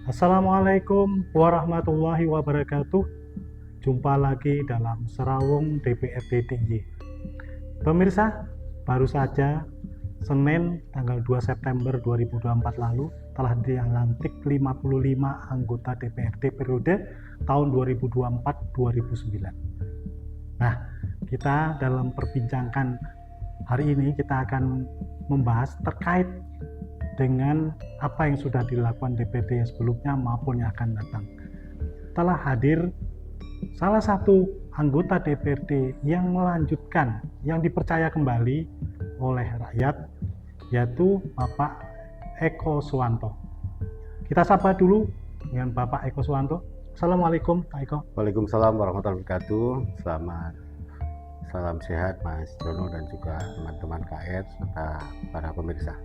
Assalamualaikum warahmatullahi wabarakatuh. Jumpa lagi dalam Serawung DPRD DIY. Pemirsa, baru saja Senin tanggal 2 September 2024 lalu telah dilantik 55 anggota DPRD periode tahun 2024-2009. Nah, kita dalam perbincangan hari ini kita akan membahas terkait dengan apa yang sudah dilakukan DPRD yang sebelumnya maupun yang akan datang. Telah hadir salah satu anggota DPRD yang melanjutkan, yang dipercaya kembali oleh rakyat, yaitu Bapak Eko Suwanto. Kita sapa dulu dengan Bapak Eko Suwanto. Assalamualaikum Pak Eko. Waalaikumsalam warahmatullahi wabarakatuh. Salam sehat Mas Jono dan juga teman-teman KR serta para pemirsa.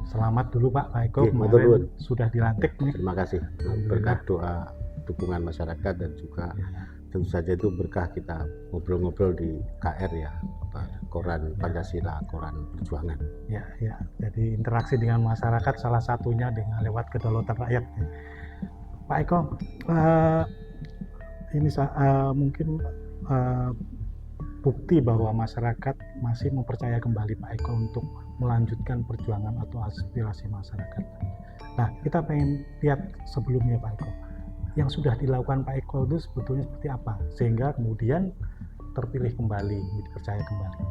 Selamat dulu Pak Eko, kemarin sudah dilantik nih. Terima kasih berkat doa dukungan masyarakat dan juga tentu saja itu berkah kita ngobrol-ngobrol di KR ya, Koran Pancasila, Koran Perjuangan. Ya. Jadi interaksi dengan masyarakat salah satunya dengan lewat kedaulatan rakyat. Pak Eko, ini mungkin bukti bahwa masyarakat masih mempercaya kembali Pak Eko untuk melanjutkan perjuangan atau aspirasi masyarakat. Nah, kita pengen lihat sebelumnya Pak Eko, yang sudah dilakukan Pak Eko itu sebetulnya seperti apa sehingga kemudian terpilih kembali, dipercaya kembali.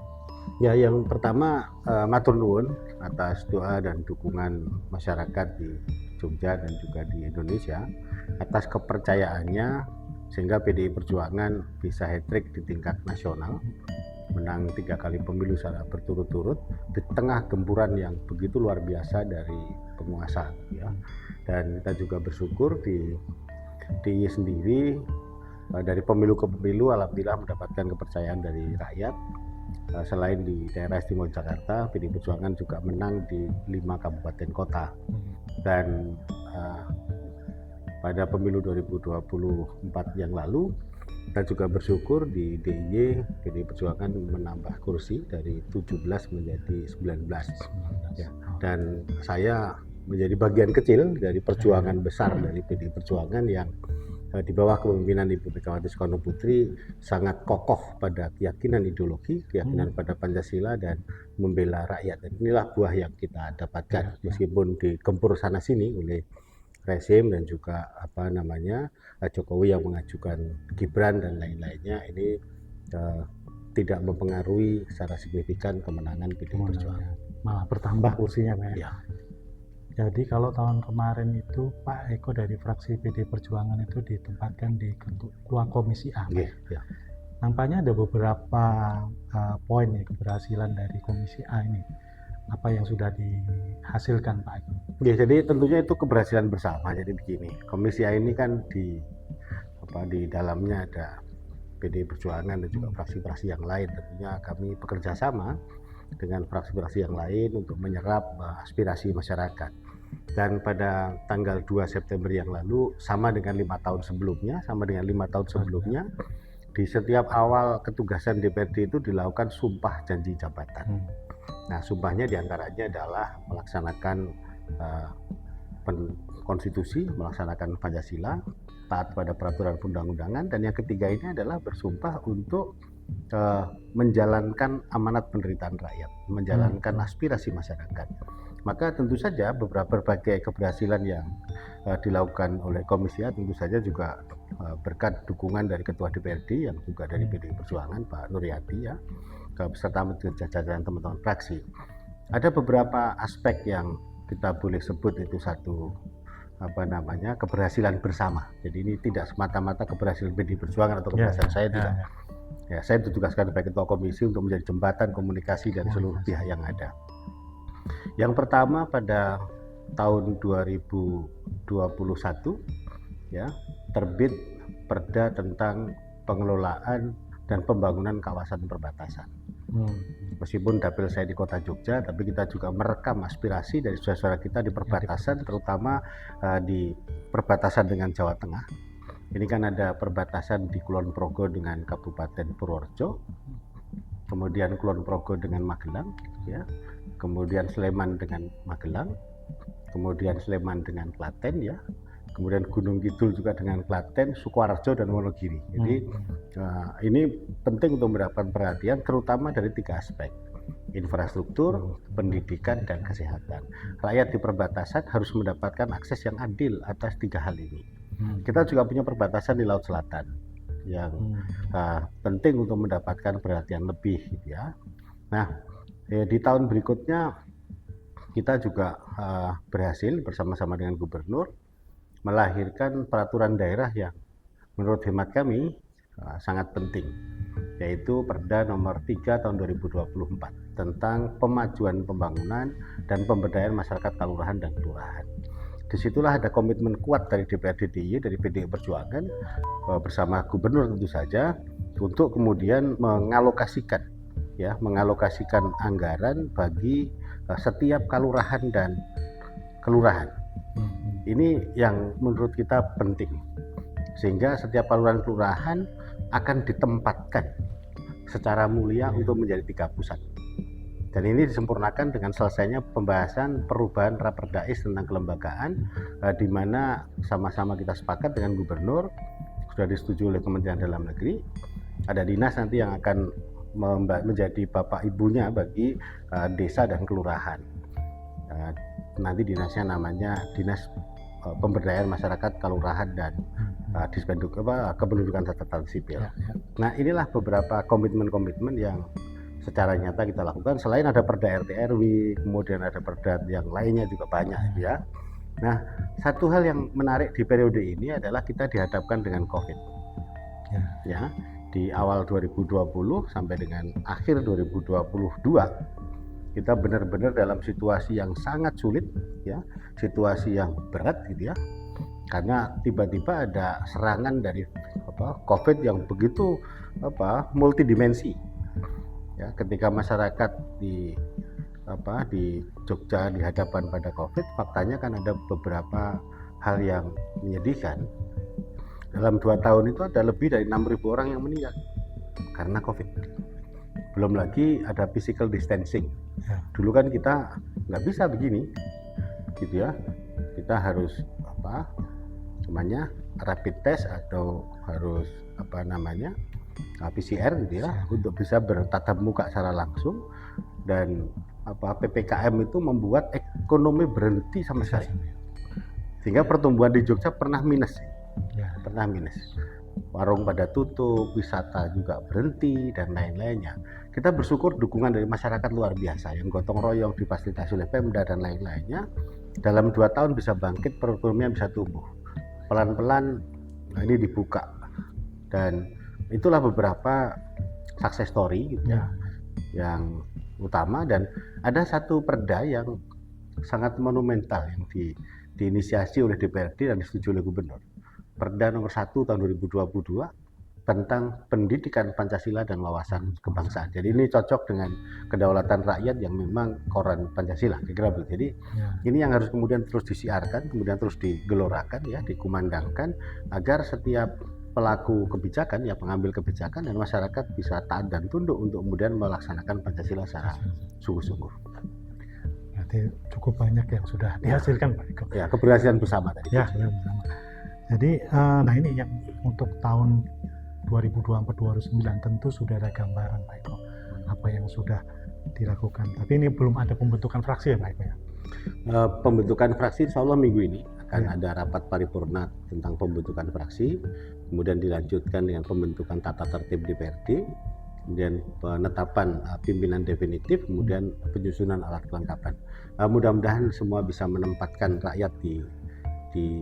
Ya, yang pertama matur nuwun atas doa dan dukungan masyarakat di Jogja dan juga di Indonesia atas kepercayaannya sehingga PDI Perjuangan bisa hat-trick di tingkat nasional, menang 3 kali pemilu secara berturut-turut di tengah gempuran yang begitu luar biasa dari penguasa ya. Dan kita juga bersyukur di DIY sendiri dari pemilu ke pemilu alhamdulillah mendapatkan kepercayaan dari rakyat. Selain di daerah istimewa Jakarta, PDI Perjuangan juga menang di 5 kabupaten kota. Dan pada pemilu 2024 yang lalu kita juga bersyukur di DIY PDI Perjuangan menambah kursi dari 17 menjadi 19 ya. Dan saya menjadi bagian kecil dari perjuangan besar dari PDI Perjuangan yang di bawah kepemimpinan Ibu Megawati Soekarno Putri sangat kokoh pada keyakinan ideologi, keyakinan pada Pancasila dan membela rakyat. Dan inilah buah yang kita dapatkan meskipun digempur sana sini oleh rezim dan juga Jokowi yang mengajukan Gibran dan lain-lainnya, ini tidak mempengaruhi secara signifikan kemenangan PDI Perjuangan. Malah bertambah kursinya Pak ya. Jadi kalau tahun kemarin itu Pak Eko dari fraksi PDI Perjuangan itu ditempatkan di Ketua Komisi A. Ya. Nampaknya ada beberapa poin ya keberhasilan dari Komisi A ini. Apa yang sudah dihasilkan Pak Eko? Ya, jadi tentunya itu keberhasilan bersama. Jadi begini, Komisi A ini kan di dalamnya ada PDI Perjuangan dan juga fraksi-fraksi yang lain. Tentunya kami bekerja sama dengan fraksi-fraksi yang lain untuk menyerap aspirasi masyarakat. Dan pada tanggal 2 September yang lalu sama dengan 5 tahun sebelumnya, di setiap awal ketugasan DPRD itu dilakukan sumpah janji jabatan. Nah, sumpahnya diantaranya adalah melaksanakan konstitusi, melaksanakan Pancasila, taat pada peraturan undang-undangan, dan yang ketiga ini adalah bersumpah untuk menjalankan amanat penderitaan rakyat, menjalankan aspirasi masyarakat. Maka tentu saja berbagai keberhasilan yang dilakukan oleh Komisi A tentu saja juga berkat dukungan dari Ketua DPRD yang juga dari PDI Perjuangan Pak Nuryadi ya, beserta jajaran teman-teman fraksi. Ada beberapa aspek yang kita boleh sebut itu satu keberhasilan bersama. Jadi ini tidak semata-mata keberhasilan PDI Perjuangan atau keberhasilan saya tidak. Ya, saya ditugaskan sebagai ketua komisi untuk menjadi jembatan komunikasi dari seluruh pihak yang ada. Yang pertama pada tahun 2021 ya, terbit Perda tentang pengelolaan dan pembangunan kawasan perbatasan. Meskipun dapil saya di Kota Jogja, tapi kita juga merekam aspirasi dari saudara-saudara kita di perbatasan, terutama di perbatasan dengan Jawa Tengah. Ini kan ada perbatasan di Kulon Progo dengan Kabupaten Purworejo, kemudian Kulon Progo dengan Magelang, ya, kemudian Sleman dengan Magelang, kemudian Sleman dengan Klaten ya, kemudian Gunung Kidul juga dengan Klaten, Sukoharjo dan Wonogiri. Jadi ini penting untuk mendapatkan perhatian terutama dari 3 aspek: infrastruktur, pendidikan, dan kesehatan. Rakyat di perbatasan harus mendapatkan akses yang adil atas 3 hal ini. Kita juga punya perbatasan di Laut Selatan yang penting untuk mendapatkan perhatian lebih gitu ya. Nah, di tahun berikutnya kita juga berhasil bersama-sama dengan gubernur melahirkan peraturan daerah yang menurut hemat kami sangat penting, yaitu Perda nomor 3 tahun 2024 tentang pemajuan pembangunan dan pemberdayaan masyarakat kelurahan dan kelurahan. Disitulah ada komitmen kuat dari DPRD DIY, dari PDI Perjuangan bersama gubernur tentu saja, untuk kemudian mengalokasikan anggaran bagi setiap kelurahan dan kelurahan. Ini yang menurut kita penting, sehingga setiap kelurahan akan ditempatkan secara mulia untuk menjadi 3 pusat. Dan ini disempurnakan dengan selesainya pembahasan perubahan Raperdais tentang kelembagaan, di mana sama-sama kita sepakat dengan gubernur, sudah disetujui oleh Kementerian Dalam Negeri. Ada dinas nanti yang akan menjadi bapak ibunya bagi desa dan kelurahan. Nanti dinasnya namanya Dinas Pemberdayaan Masyarakat Kelurahan dan Dispenduk Kependudukan Catatan Sipil. Nah, inilah beberapa komitmen-komitmen yang secara nyata kita lakukan. Selain ada Perda RT RW, kemudian ada perda yang lainnya juga banyak ya. Nah, satu hal yang menarik di periode ini adalah kita dihadapkan dengan COVID. Ya, di awal 2020 sampai dengan akhir 2022 kita benar-benar dalam situasi yang sangat sulit ya, situasi yang berat gitu ya. Karena tiba-tiba ada serangan dari COVID yang begitu multidimensi. Ya, ketika masyarakat di Jogja dihadapkan pada COVID, faktanya kan ada beberapa hal yang menyedihkan. Dalam 2 tahun itu ada lebih dari 6.000 orang yang meninggal karena COVID. Belum lagi ada physical distancing. Dulu kan kita nggak bisa begini, gitu ya. Kita harus rapid test atau harus PCR gitu ya, untuk bisa bertatap muka secara langsung. Dan PPKM itu membuat ekonomi berhenti sama sekali, sehingga pertumbuhan di Jogja pernah minus. Warung pada tutup, wisata juga berhenti dan lain-lainnya. Kita bersyukur dukungan dari masyarakat luar biasa yang gotong royong difasilitasi oleh Pemda dan lain-lainnya. Dalam 2 tahun bisa bangkit, perekonomian bisa tumbuh pelan-pelan. Ini dibuka, dan itulah beberapa success story gitu ya, yang utama. Dan ada satu perda yang sangat monumental yang diinisiasi oleh DPRD dan disetujui oleh gubernur. Perda nomor 1 tahun 2022 tentang pendidikan Pancasila dan wawasan kebangsaan. Jadi ini cocok dengan kedaulatan rakyat yang memang koran Pancasila, kira-kira begitu. Jadi ini yang harus kemudian terus disiarkan, kemudian terus digelorakan ya, dikumandangkan, agar setiap pelaku kebijakan, ya pengambil kebijakan dan masyarakat bisa taat dan tunduk untuk kemudian melaksanakan Pancasila secara sungguh-sungguh. Berarti cukup banyak yang sudah dihasilkan, Pak Eko. Ya, keberhasilan bersama tadi. Ya, bersama. Jadi, nah ini yang untuk tahun 2024-2029 tentu sudah ada gambaran, Pak Eko, apa yang sudah dilakukan. Tapi ini belum ada pembentukan fraksi ya, Pak Eko ya? Pembentukan fraksi insya Allah minggu ini akan ada rapat paripurna tentang pembentukan fraksi, kemudian dilanjutkan dengan pembentukan tata tertib DPRD, kemudian penetapan pimpinan definitif, kemudian penyusunan alat kelengkapan. Mudah-mudahan semua bisa menempatkan rakyat di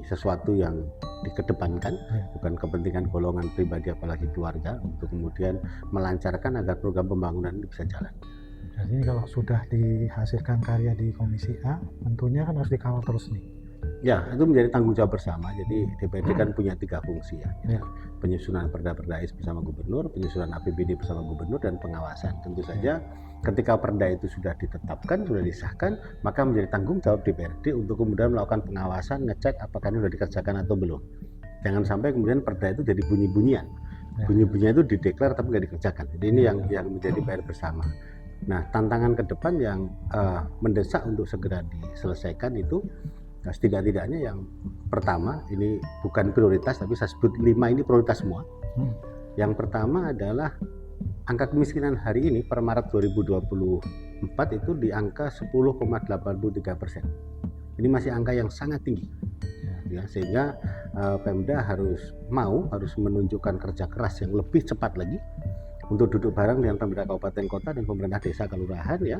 sesuatu yang dikedepankan, bukan kepentingan golongan pribadi apalagi keluarga, untuk kemudian melancarkan agar program pembangunan ini bisa jalan. Jadi kalau sudah dihasilkan karya di Komisi A, tentunya kan harus dikawal terus nih. Ya, itu menjadi tanggung jawab bersama. Jadi DPRD kan punya 3 fungsi ya. Penyusunan perda-perda bersama gubernur, penyusunan APBD bersama gubernur, dan pengawasan. Tentu saja ketika perda itu sudah ditetapkan, sudah disahkan, maka menjadi tanggung jawab DPRD untuk kemudian melakukan pengawasan, ngecek apakah ini sudah dikerjakan atau belum. Jangan sampai kemudian perda itu jadi bunyi-bunyian. Bunyi-bunyian itu dideklar tapi nggak dikerjakan. Jadi ini yang menjadi PR bersama. Nah, tantangan ke depan yang mendesak untuk segera diselesaikan itu Nah, setidak-tidaknya yang pertama, ini bukan prioritas, tapi saya sebut 5 ini prioritas semua. Yang pertama adalah angka kemiskinan hari ini per Maret 2024 itu di angka 10,83%. Ini masih angka yang sangat tinggi. Ya, sehingga Pemda harus menunjukkan kerja keras yang lebih cepat lagi untuk duduk bareng dengan pemerintah kabupaten kota dan pemerintah desa kelurahan ya,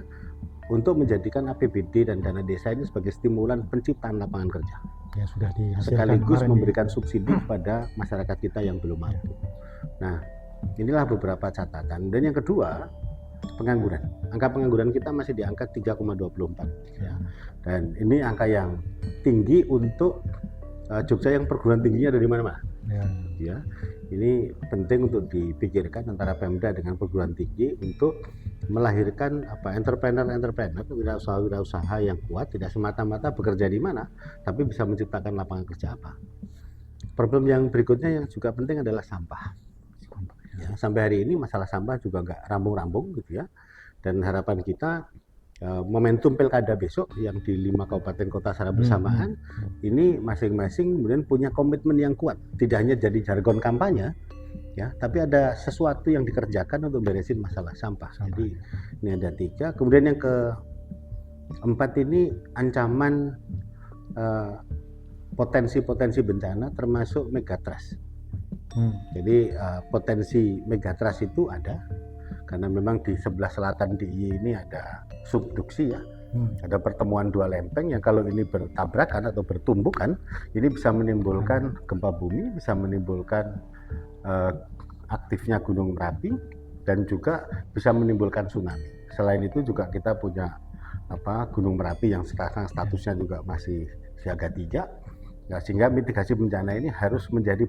untuk menjadikan APBD dan dana desa ini sebagai stimulan penciptaan lapangan kerja. Ya, sudah dihasilkan sekaligus memberikan ya. subsidi kepada masyarakat kita yang belum mampu. Nah, inilah beberapa catatan. Dan yang kedua, pengangguran. Angka pengangguran kita masih di angka 3,24 ya. Dan ini angka yang tinggi untuk Jogja yang perguruan tingginya dari mana-mana. Ya. Ini penting untuk dipikirkan antara Pemda dengan perguruan tinggi untuk melahirkan entrepreneur-entrepreneur, wirausaha yang kuat, tidak semata-mata bekerja di mana, tapi bisa menciptakan lapangan kerja apa. Problem yang berikutnya yang juga penting adalah sampah. Ya, sampai hari ini masalah sampah juga nggak rampung-rampung gitu ya. Dan harapan kita momentum pilkada besok yang di 5 kabupaten kota secara bersamaan, ini masing-masing kemudian punya komitmen yang kuat, tidak hanya jadi jargon kampanye ya, tapi ada sesuatu yang dikerjakan untuk beresin masalah sampah. Jadi ini ada 3. Kemudian yang keempat ini ancaman potensi-potensi bencana termasuk megatrust. Jadi potensi megatrust itu ada karena memang di sebelah selatan DIY ini ada subduksi ya, ada pertemuan 2 lempeng yang kalau ini bertabrakan atau bertumbukan, ini bisa menimbulkan gempa bumi, bisa menimbulkan aktifnya Gunung Merapi, dan juga bisa menimbulkan tsunami. Selain itu juga kita punya Gunung Merapi yang sekarang statusnya juga masih siaga 3, ya, sehingga mitigasi bencana ini harus menjadi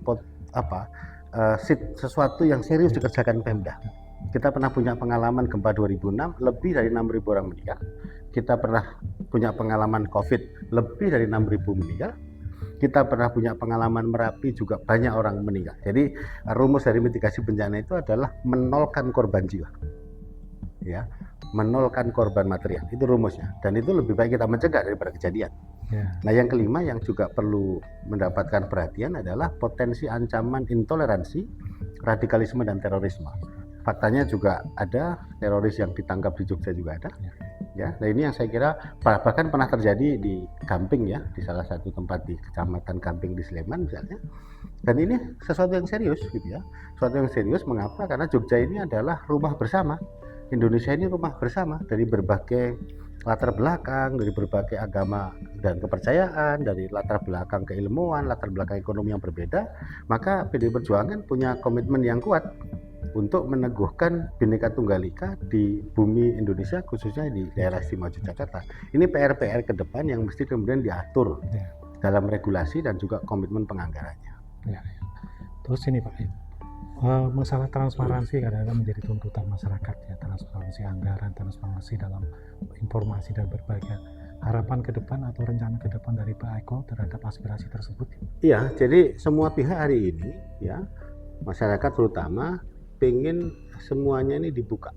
sesuatu yang serius dikerjakan Pemda. Kita pernah punya pengalaman gempa 2006, lebih dari 6.000 orang meninggal. Kita pernah punya pengalaman COVID, lebih dari 6.000 meninggal. Kita pernah punya pengalaman Merapi, juga banyak orang meninggal. Jadi rumus dari mitigasi bencana itu adalah menolkan korban jiwa, ya, menolkan korban material. Itu rumusnya. Dan itu lebih baik kita mencegah daripada kejadian. Nah, yang kelima yang juga perlu mendapatkan perhatian adalah potensi ancaman intoleransi, radikalisme, dan terorisme. Faktanya juga ada teroris yang ditangkap di Jogja juga ada. Ya, nah ini yang saya kira bahkan pernah terjadi di Gamping ya, di salah satu tempat di Kecamatan Gamping di Sleman misalnya. Dan ini sesuatu yang serius gitu ya. Sesuatu yang serius mengapa? Karena Jogja ini adalah rumah bersama. Indonesia ini rumah bersama dari berbagai latar belakang, dari berbagai agama dan kepercayaan, dari latar belakang keilmuan, latar belakang ekonomi yang berbeda. Maka PDI Perjuangan punya komitmen yang kuat untuk meneguhkan Bhinneka Tunggal Ika di bumi Indonesia, khususnya di daerah istimewa Yogyakarta. Ini PR-PR ke depan yang mesti kemudian diatur dalam regulasi dan juga komitmen penganggarannya. Terus ini Pak, masalah transparansi kadang-kadang menjadi tuntutan masyarakat ya, transparansi anggaran, transparansi dalam informasi dan berbagai harapan ke depan atau rencana ke depan dari Pak Eko terhadap aspirasi tersebut. Iya, jadi semua pihak hari ini ya, masyarakat terutama pengen semuanya ini dibuka.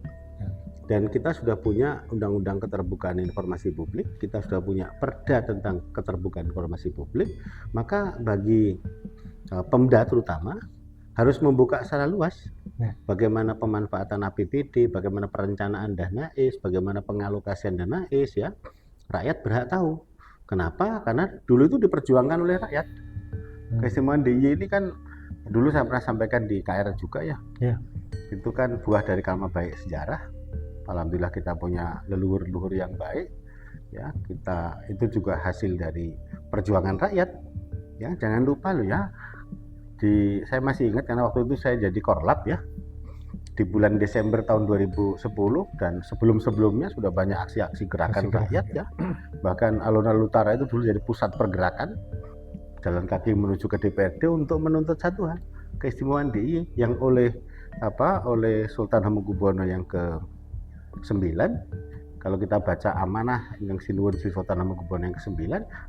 Dan kita sudah punya Undang-Undang Keterbukaan Informasi Publik, kita sudah punya Perda tentang Keterbukaan Informasi Publik, maka bagi Pemda terutama harus membuka secara luas bagaimana pemanfaatan APBD, bagaimana perencanaan dana AIS, bagaimana pengalokasian dana AIS ya. Rakyat berhak tahu. Kenapa? Karena dulu itu diperjuangkan oleh rakyat. Keistimewaan DIY ini kan dulu saya pernah sampaikan di KR juga ya. Itu kan buah dari karma baik sejarah. Alhamdulillah kita punya leluhur-leluhur yang baik ya. Kita itu juga hasil dari perjuangan rakyat ya. Jangan lupa loh ya, saya masih ingat karena waktu itu saya jadi korlap ya di bulan Desember tahun 2010, dan sebelum-sebelumnya sudah banyak aksi-aksi gerakan rakyat ya. Bahkan alun-alun utara itu dulu jadi pusat pergerakan, jalan kaki menuju ke DPRD untuk menuntut satu hal, keistimewaan DIY yang oleh Sultan Hamengkubuwono yang ke-9. Kalau kita baca amanah yang sinuwun si Sultan Hamengkubuwono yang ke-9,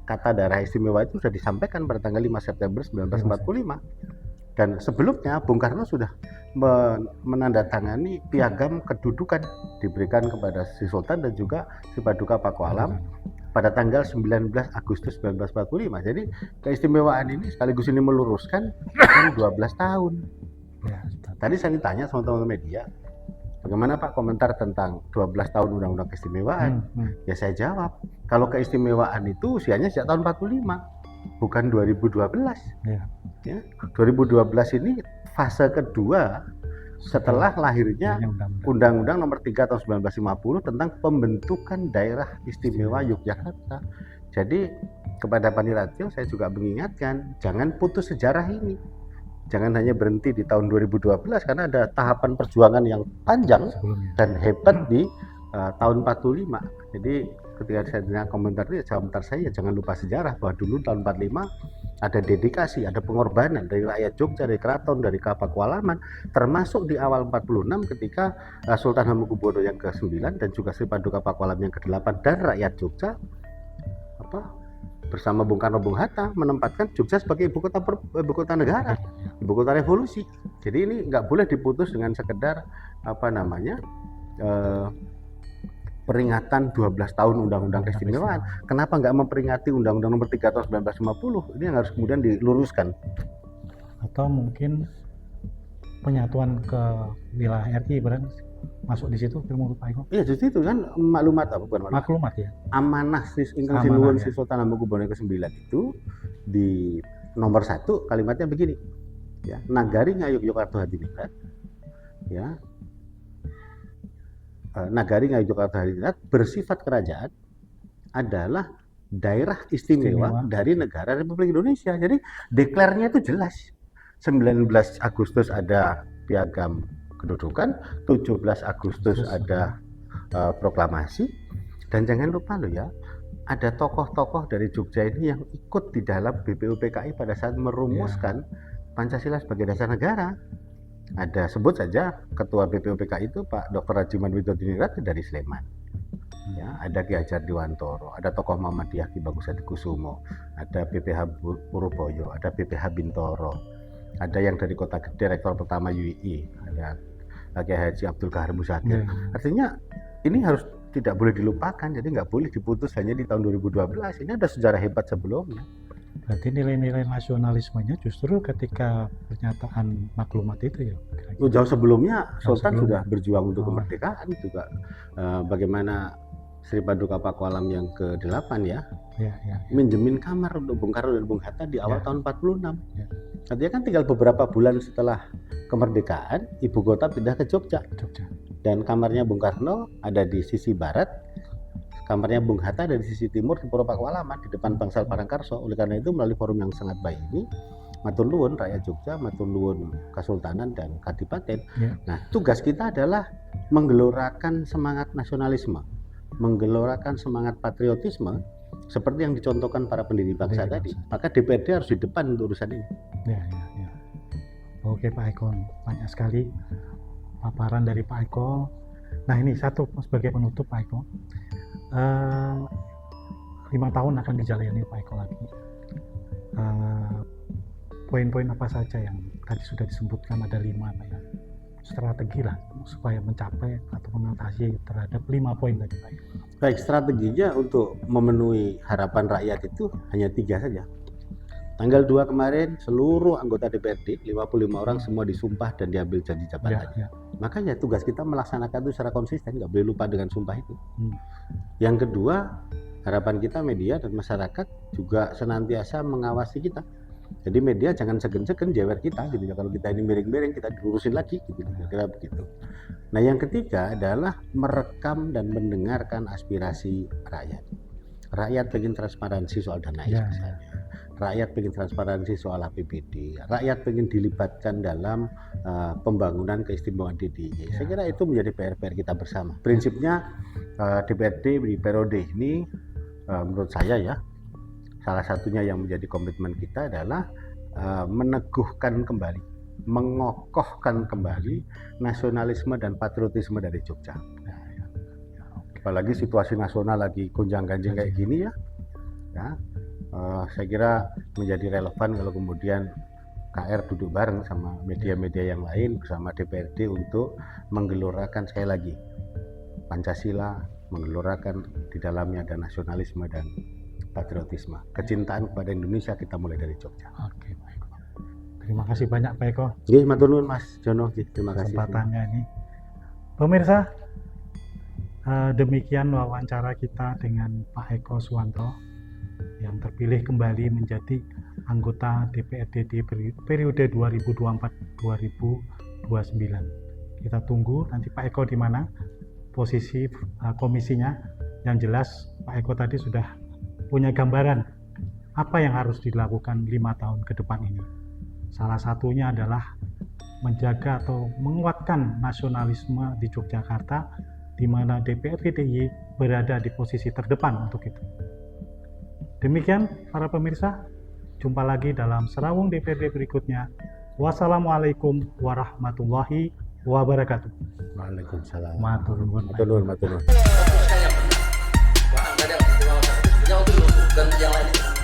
kata daerah istimewa itu sudah disampaikan pada tanggal 5 September 1945. Dan sebelumnya Bung Karno sudah menandatangani piagam kedudukan diberikan kepada si Sultan dan juga si Paduka Paku Alam pada tanggal 19 Agustus 1945. Jadi keistimewaan ini sekaligus ini meluruskan kan 12 tahun. Ya, Tadi saya ditanya sama teman-teman media, bagaimana Pak komentar tentang 12 tahun Undang-Undang Keistimewaan? Ya saya jawab, kalau keistimewaan itu usianya sejak tahun 45, bukan 2012. Ya, 2012 ini fase kedua setelah lahirnya Undang-Undang Nomor 3 tahun 1950 tentang pembentukan Daerah Istimewa Yogyakarta. Jadi kepada Pani Ratio saya juga mengingatkan, jangan putus sejarah ini. Jangan hanya berhenti di tahun 2012 karena ada tahapan perjuangan yang panjang dan hebat di tahun 45. Jadi ketika saya dengar komentar itu, komentar saya jangan lupa sejarah bahwa dulu tahun 45 ada dedikasi, ada pengorbanan dari rakyat Jogja, dari keraton, dari Kapakualaman, termasuk di awal 46 ketika Sultan Hamengkubuwono yang ke-9 dan juga Sri Paduka Pakualaman yang ke-8 dan rakyat Jogja bersama Bung Karno, Bung Hatta menempatkan Jogja sebagai ibu kota negara, ibu kota revolusi. Jadi ini nggak boleh diputus dengan sekedar peringatan 12 tahun Undang-Undang Keistimewaan. Kenapa nggak memperingati Undang-Undang Nomor 3 tahun 1950? Ini yang harus kemudian diluruskan. Atau mungkin penyatuan ke wilayah RI masuk di situ menurut Pak Eko? Iya, justru itu kan maklumat apa bukan maklumat ya. Amanah ingkang sinuwun si Sultan Hamengkubuwono ke-9 itu di nomor 1 kalimatnya begini. Ya, Nagari Ngayog Yogyakarta Hadiningrat. Ya. Nagari Ngayog Yogyakarta Hadiningrat bersifat kerajaan adalah daerah istimewa dari negara Republik Indonesia. Jadi deklarnya itu jelas. 19 Agustus ada piagam kedudukan, 17 Agustus ada proklamasi, dan jangan lupa loh ya, ada tokoh-tokoh dari Jogja ini yang ikut di dalam BPUPKI pada saat merumuskan Pancasila sebagai dasar negara. Ada sebut saja ketua BPUPKI itu Pak Dr. Rajiman Widodiningrat dari Sleman. Ya, ada Ki Hajar Dewantoro, ada tokoh Muhammadiyah Ki Bagus Hadikusumo, ada BPH Purwoboyo, ada BPH Bintoro, ada yang dari Kota Gede, rektor pertama UII, ada Kiai Haji Abdul Kahar Musakir. Artinya ini harus tidak boleh dilupakan, jadi nggak boleh diputus hanya di tahun 2012. Ini ada sejarah hebat sebelumnya. Berarti nilai-nilai nasionalismenya justru ketika pernyataan maklumat itu ya? Jauh sebelumnya Sultan sudah berjuang untuk kemerdekaan juga. Bagaimana Sri Paduka Pakualam yang ke-8 minjemin kamar untuk Bung Karno dan Bung Hatta di awal tahun 46. Artinya kan tinggal beberapa bulan setelah kemerdekaan, ibu kota pindah ke Jogja. Dan kamarnya Bung Karno ada di sisi barat, kamarnya Bung Hatta ada di sisi timur di Puro Pakualaman di depan Bangsal Parangkarso. Oleh karena itu melalui forum yang sangat baik ini, matur nuwun rakyat Jogja, matur nuwun Kesultanan dan Kadipaten. Nah, tugas kita adalah menggelorakan semangat nasionalisme, menggelorakan semangat patriotisme seperti yang dicontohkan para pendiri bangsa tadi. Maka DPRD harus di depan untuk urusan ini. Oke Pak Eko, banyak sekali paparan dari Pak Eko. Nah ini satu sebagai penutup Pak Eko, 5 tahun akan dijalani Pak Eko lagi. Poin-poin apa saja yang tadi sudah disebutkan, ada 5 Pak ya, strategi lah supaya mencapai atau mengatasi terhadap 5 poin tadi Pak Eko. Baik, strateginya untuk memenuhi harapan rakyat itu hanya 3 saja. Tanggal 2 kemarin seluruh anggota DPRD 55 orang semua disumpah dan diambil janji jabatan. Makanya tugas kita melaksanakan itu secara konsisten, nggak boleh lupa dengan sumpah itu. Yang kedua, harapan kita media dan masyarakat juga senantiasa mengawasi kita. Jadi media jangan segen-segen jewer kita gitu ya. Kalau kita ini miring-miring kita diurusin lagi gitu, kira-kira begitu. Nah, yang ketiga adalah merekam dan mendengarkan aspirasi rakyat. Rakyat pengen transparansi soal dana misalnya. Rakyat pengen transparansi soal APBD, rakyat pengen dilibatkan dalam pembangunan keistimewaan DIY. Saya kira itu menjadi PR-PR kita bersama. Prinsipnya DPRD di periode ini menurut saya ya, salah satunya yang menjadi komitmen kita adalah meneguhkan kembali, mengokohkan kembali nasionalisme dan patriotisme dari Jogja. Apalagi situasi nasional lagi gonjang-ganjing kayak gini ya. Saya kira menjadi relevan kalau kemudian KR duduk bareng sama media-media yang lain bersama DPRD untuk menggelorakan sekali lagi Pancasila, menggelorakan di dalamnya ada nasionalisme dan patriotisme. Kecintaan kepada Indonesia kita mulai dari Jogja. Oke, baik Pak. Terima kasih banyak Pak Eko. Nggih, matur nuwun Mas Jono. Terima kasih. Kesempatannya ini. Pemirsa, demikian wawancara kita dengan Pak Eko Suwanto yang terpilih kembali menjadi anggota DPRD di periode 2024-2029. Kita tunggu nanti Pak Eko di mana posisi komisinya. Yang jelas Pak Eko tadi sudah punya gambaran apa yang harus dilakukan 5 tahun ke depan ini. Salah satunya adalah menjaga atau menguatkan nasionalisme di Yogyakarta, di mana DPRD DIY berada di posisi terdepan untuk itu. Demikian para pemirsa, jumpa lagi dalam Serawung DPRD berikutnya. Wassalamualaikum warahmatullahi wabarakatuh. Waalaikumsalam. Matur nuwun. Matur nuwun, matur nuwun. Ada yang untuk yang lain.